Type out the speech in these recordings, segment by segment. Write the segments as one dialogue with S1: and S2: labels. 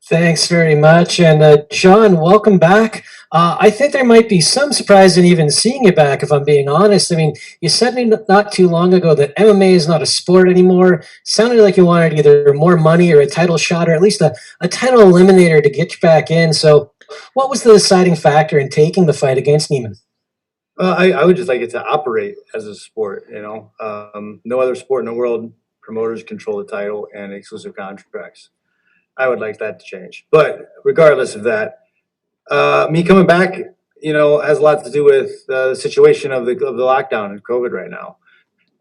S1: Thanks very much. And John, welcome back. I think there might be some surprise in even seeing you back, if I'm being honest. I mean, you said not too long ago that MMA is not a sport anymore. Sounded like you wanted either more money or a title shot, or at least a title eliminator to get you back in. So, what was the deciding factor in taking the fight against Neiman?
S2: I would just like it to operate as a sport. No other sport in the world promoters control the title and exclusive contracts. I would like that to change. But regardless of that, me coming back, has a lot to do with the situation of the lockdown and COVID right now.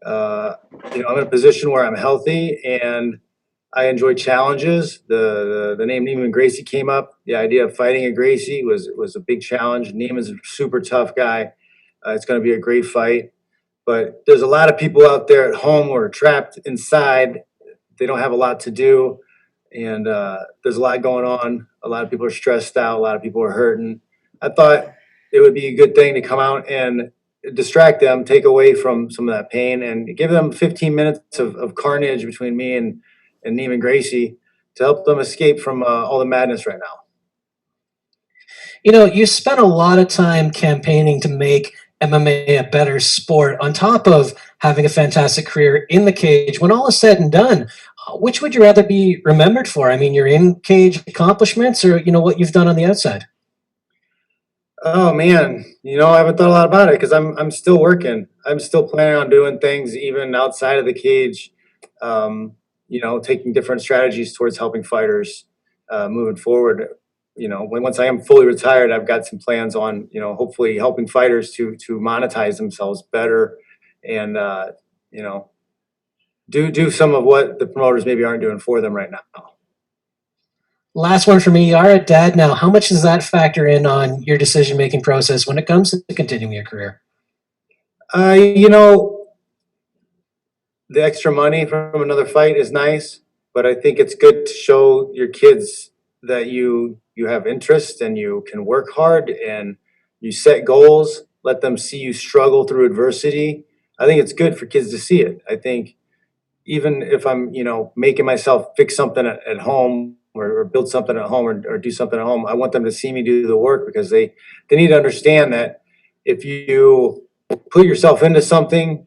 S2: Uh, I'm in a position where I'm healthy and I enjoy challenges. The name Neiman Gracie came up. The idea of fighting a Gracie was a big challenge. Neiman's a super tough guy. It's going to be a great fight. But there's a lot of people out there at home who are trapped inside. They don't have a lot to do. And there's a lot going on. A lot of people are stressed out. A lot of people are hurting. I thought it would be a good thing to come out and distract them, take away from some of that pain, and give them 15 minutes of carnage between me and Neiman Gracie to help them escape from all the madness right now.
S1: You spent a lot of time campaigning to make MMA a better sport, on top of having a fantastic career in the cage. When all is said and done, which would you rather be remembered for? I mean, your in cage accomplishments, or what you've done on the outside?
S2: Oh man, I haven't thought a lot about it because I'm still working. I'm still planning on doing things even outside of the cage. Taking different strategies towards helping fighters moving forward. Once I am fully retired, I've got some plans on hopefully helping fighters to monetize themselves better and do some of what the promoters maybe aren't doing for them right now.
S1: Last one for me. You are a dad now. How much does that factor in on your decision making process when it comes to continuing your career?
S2: Uh, you know, the extra money from another fight is nice, but I think it's good to show your kids that you have interest and you can work hard and you set goals. Let them see you struggle through adversity. I think it's good for kids to see it. I think even if I'm making myself fix something at home or build something at home or do something at home, I want them to see me do the work because they need to understand that if you put yourself into something,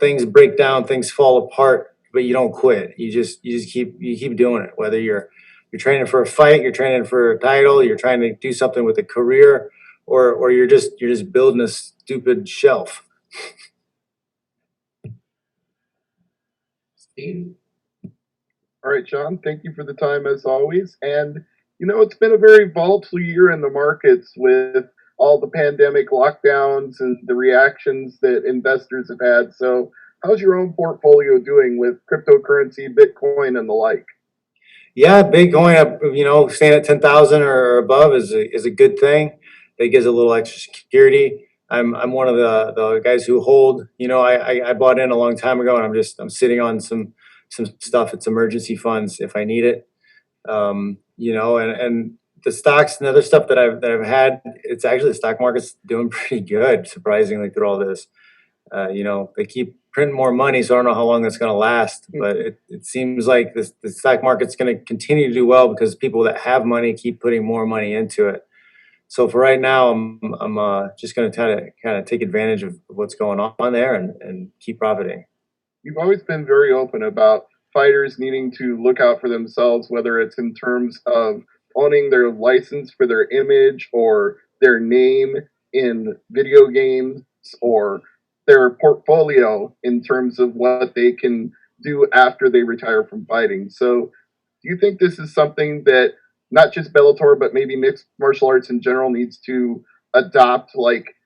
S2: things break down, things fall apart, but you don't quit. You just keep doing it. Whether you're training for a fight, you're training for a title, you're trying to do something with a career, or you're just building a stupid shelf.
S1: Steve?
S3: All right, Jon, thank you for the time as always. And, it's been a very volatile year in the markets with all the pandemic lockdowns and the reactions that investors have had. So, how's your own portfolio doing with cryptocurrency, Bitcoin, and the like?
S2: Yeah, big going up, staying at 10,000 or above is a good thing. That gives a little extra security. I'm one of the guys who hold. I bought in a long time ago, and I'm sitting on some stuff. It's emergency funds if I need it. And the stocks and other stuff that I've had. It's actually the stock market's doing pretty good, surprisingly through all this. They keep printing more money, so I don't know how long that's going to last. But it seems like the stock market's going to continue to do well because people that have money keep putting more money into it. So for right now, I'm just going to try to kind of take advantage of what's going on there and keep profiting.
S3: You've always been very open about fighters needing to look out for themselves, whether it's in terms of owning their license for their image or their name in video games or their portfolio in terms of what they can do after they retire from fighting. So, do you think this is something that not just Bellator, but maybe mixed martial arts in general needs to adopt? Like,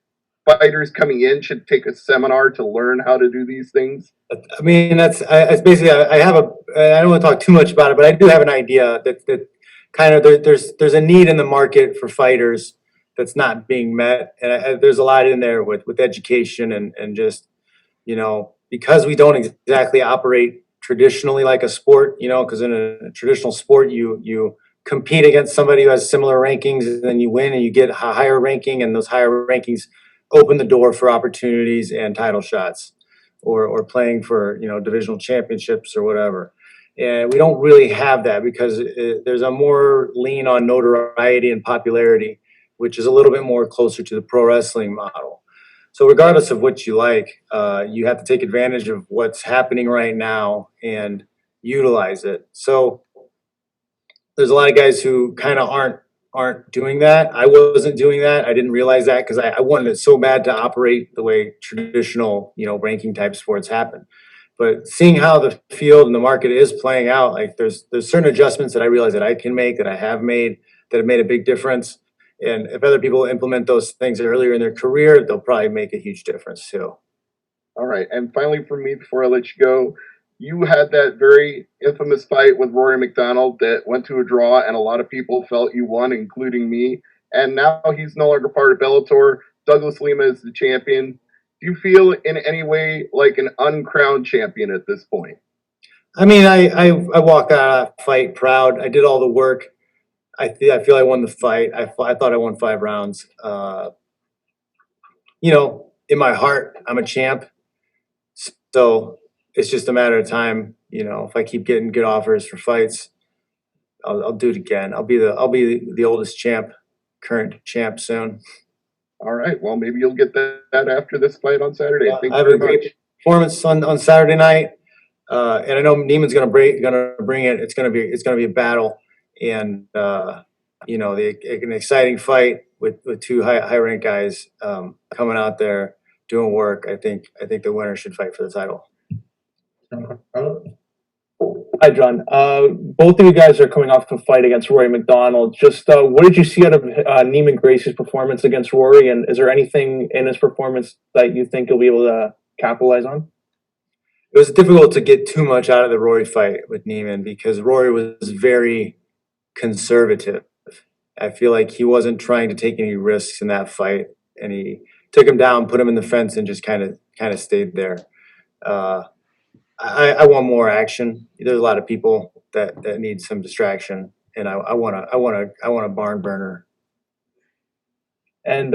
S3: fighters coming in should take a seminar to learn how to do these things?
S2: I mean, it's basically, I have I don't want to talk too much about it, but I do have an idea that kind of there's a need in the market for fighters that's not being met. And there's a lot in there with education and just, because we don't exactly operate traditionally like a sport, because in a traditional sport, you compete against somebody who has similar rankings and then you win and you get a higher ranking, and those higher rankings open the door for opportunities and title shots or playing for divisional championships or whatever. And we don't really have that because there's a more lean on notoriety and popularity, which is a little bit more closer to the pro wrestling model. So regardless of what you like, you have to take advantage of what's happening right now and utilize it. So there's a lot of guys who kind of aren't doing that. I wasn't doing that. I didn't realize that because I wanted it so bad to operate the way traditional, ranking type sports happen. But seeing how the field and the market is playing out, like there's certain adjustments that I realize that I can make, that I have made, that have made a big difference. And if other people implement those things earlier in their career, they'll probably make a huge difference too.
S3: All right. And finally, for me, before I let you go, you had that very infamous fight with Rory McDonald that went to a draw, and a lot of people felt you won, including me. And now he's no longer part of Bellator. Douglas Lima is the champion. Do you feel in any way like an uncrowned champion at this point?
S2: I mean, I walk out of that fight proud. I did all the work. I feel I won the fight. I thought I won 5 rounds. In my heart, I'm a champ. So it's just a matter of time. If I keep getting good offers for fights, I'll do it again. I'll be the oldest champ, current champ soon.
S3: All right. Well, maybe you'll get that after this fight on Saturday.
S2: I have a great performance on Saturday night, and I know Neiman's gonna bring it. It's gonna be a battle, and an exciting fight with 2 high ranked guys coming out there doing work. I think the winner should fight for the title.
S4: Hi, John. Both of you guys are coming off a fight against Rory McDonald. Just what did you see out of Neiman Gracie's performance against Rory, and is there anything in his performance that you think you'll be able to capitalize on?
S2: It was difficult to get too much out of the Rory fight with Neiman because Rory was very conservative. I feel like he wasn't trying to take any risks in that fight, and he took him down, put him in the fence, and just kind of stayed there. I want more action. There's a lot of people that need some distraction, and I want a barn burner.
S4: And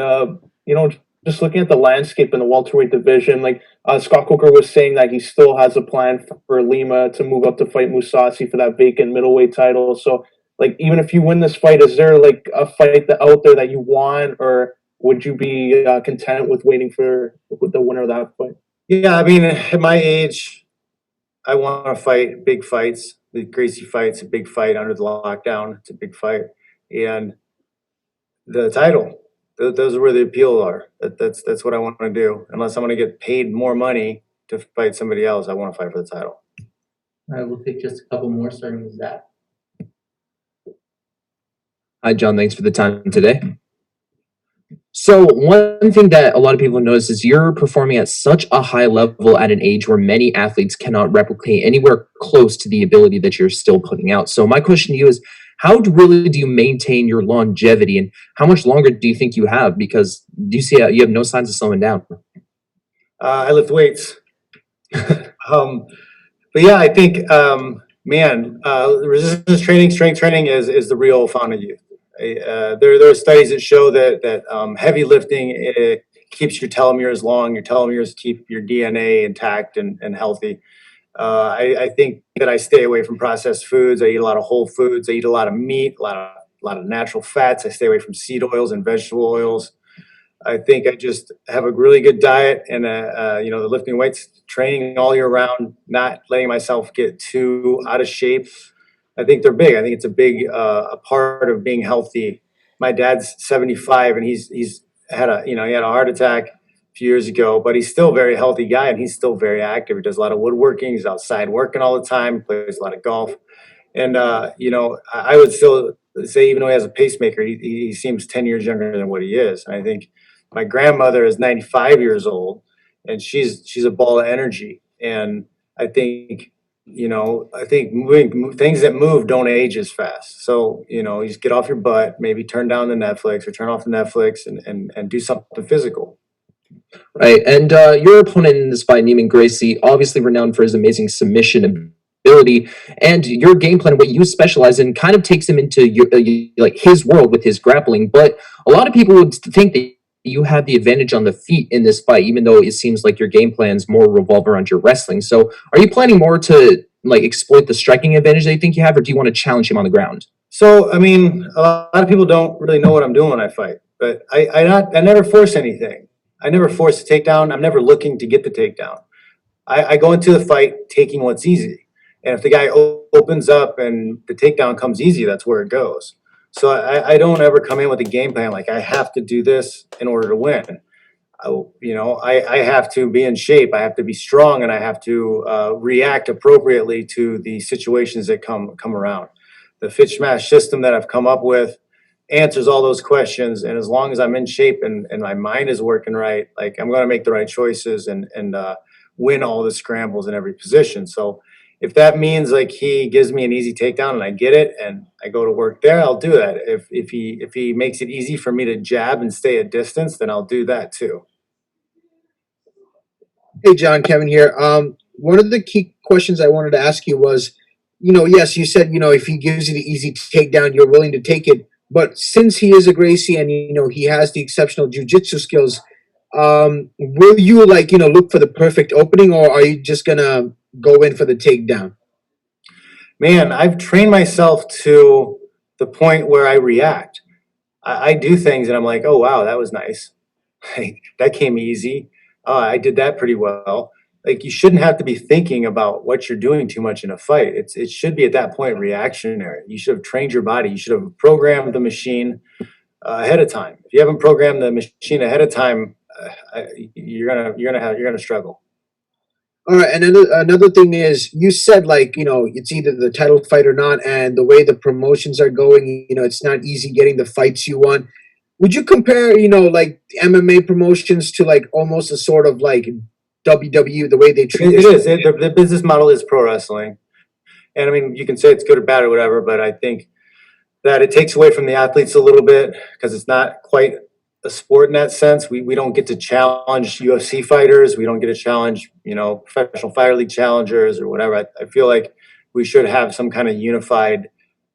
S4: just looking at the landscape in the welterweight division, like Scott Coker was saying that he still has a plan for Lima to move up to fight Mousasi for that vacant middleweight title. So, like, even if you win this fight, is there like a fight out there that you want, or would you be content with waiting for the winner of that fight?
S2: Yeah, I mean, at my age, I want to fight big fights. The Gracie fight's a big fight under the lockdown. It's a big fight. And the title, those are where the appeal are. That's what I want to do. Unless I'm going to get paid more money to fight somebody else, I want to fight for the title.
S5: All right, we'll take just a couple more, starting with Zach.
S6: Hi, John. Thanks for the time today. So one thing that a lot of people notice is you're performing at such a high level at an age where many athletes cannot replicate anywhere close to the ability that you're still putting out. So my question to you is, really do you maintain your longevity, and how much longer do you think you have? Because you have no signs of slowing down.
S2: I lift weights. But yeah, I think, resistance training, strength training is the real fountain of youth. There are studies that show that heavy lifting keeps your telomeres long. Your telomeres keep your DNA intact and healthy. I think that I stay away from processed foods. I eat a lot of whole foods. I eat a lot of meat, a lot of natural fats. I stay away from seed oils and vegetable oils. I think I just have a really good diet and the lifting weights, training all year round, not letting myself get too out of shape. I think they're big. I think it's a big a part of being healthy. My dad's 75 and he's had he had a heart attack a few years ago, but he's still a very healthy guy and he's still very active. He does a lot of woodworking. He's outside working all the time, plays a lot of golf. And, I would still say, even though he has a pacemaker, he seems 10 years younger than what he is. And I think my grandmother is 95 years old and she's a ball of energy. And I think, moving things that move don't age as fast. So, you just get off your butt, maybe turn down the Netflix or turn off the Netflix and do something physical.
S6: Right. And your opponent in this fight, Neiman Gracie, obviously renowned for his amazing submission ability, and your game plan, what you specialize in, kind of takes him into his world with his grappling. But a lot of people would think that you have the advantage on the feet in this fight, even though it seems like your game plans more revolve around your wrestling. So are you planning more to like exploit the striking advantage that you think you have, or do you want to challenge him on the ground?
S2: So, I mean, a lot of people don't really know what I'm doing when I fight, but I never force anything. I never force a takedown. I'm never looking to get the takedown. I go into the fight taking what's easy. And if the guy opens up and the takedown comes easy, that's where it goes. So I don't ever come in with a game plan like I have to do this in order to win. I have to be in shape. I have to be strong, and I have to react appropriately to the situations that come around. The Fitch Smash system that I've come up with answers all those questions, and as long as I'm in shape and my mind is working right, like I'm going to make the right choices and win all the scrambles in every position. So if that means like he gives me an easy takedown and I get it and I go to work there, I'll do that. If he makes it easy for me to jab and stay at distance, then I'll do that too.
S7: Hey, John, Kevin here. One of the key questions I wanted to ask you was, yes, you said, if he gives you the easy takedown, you're willing to take it. But since he is a Gracie and, he has the exceptional jiu-jitsu skills, will you look for the perfect opening, or are you just going to go in for the takedown?
S2: Man, I've trained myself to the point where I react. I do things and I'm like, oh, wow, that was nice. That came easy. Oh, I did that pretty well. Like, you shouldn't have to be thinking about what you're doing too much in a fight. It should be at that point reactionary. You should have trained your body. You should have programmed the machine ahead of time. If you haven't programmed the machine ahead of time, you're gonna struggle.
S7: All right, and another thing is, you said it's either the title fight or not, and the way the promotions are going, it's not easy getting the fights you want. Would you compare, like MMA promotions to like almost a sort of like WWE, the way they treat
S2: It is. The business model is pro wrestling, and I mean, you can say it's good or bad or whatever, but I think that it takes away from the athletes a little bit because it's not quite a sport in that sense. We don't get to challenge UFC fighters. We don't get to challenge, professional fighter league challengers or whatever. I feel like we should have some kind of unified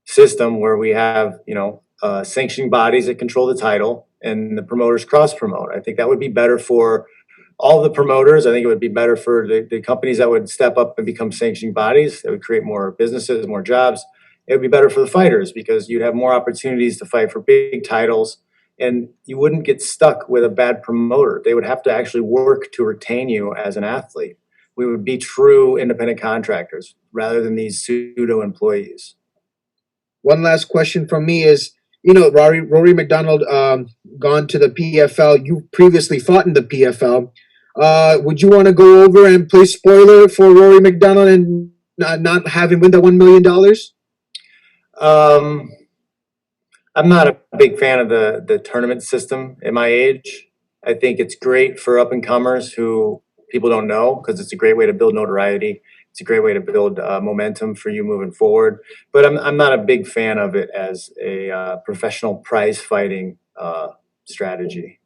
S2: system where we have, sanctioning bodies that control the title and the promoters cross promote. I think that would be better for all of the promoters. I think it would be better for the companies that would step up and become sanctioning bodies. That would create more businesses, more jobs. It would be better for the fighters because you'd have more opportunities to fight for big titles, and you wouldn't get stuck with a bad promoter. They would have to actually work to retain you as an athlete. We would be true independent contractors rather than these pseudo employees.
S7: One last question from me is, Rory McDonald gone to the PFL. You previously fought in the PFL. Would you want to go over and play spoiler for Rory McDonald and not have him win the $1 million?
S2: I'm not a big fan of the tournament system at my age. I think it's great for up and comers who people don't know because it's a great way to build notoriety. It's a great way to build momentum for you moving forward. But I'm not a big fan of it as a professional prize fighting strategy.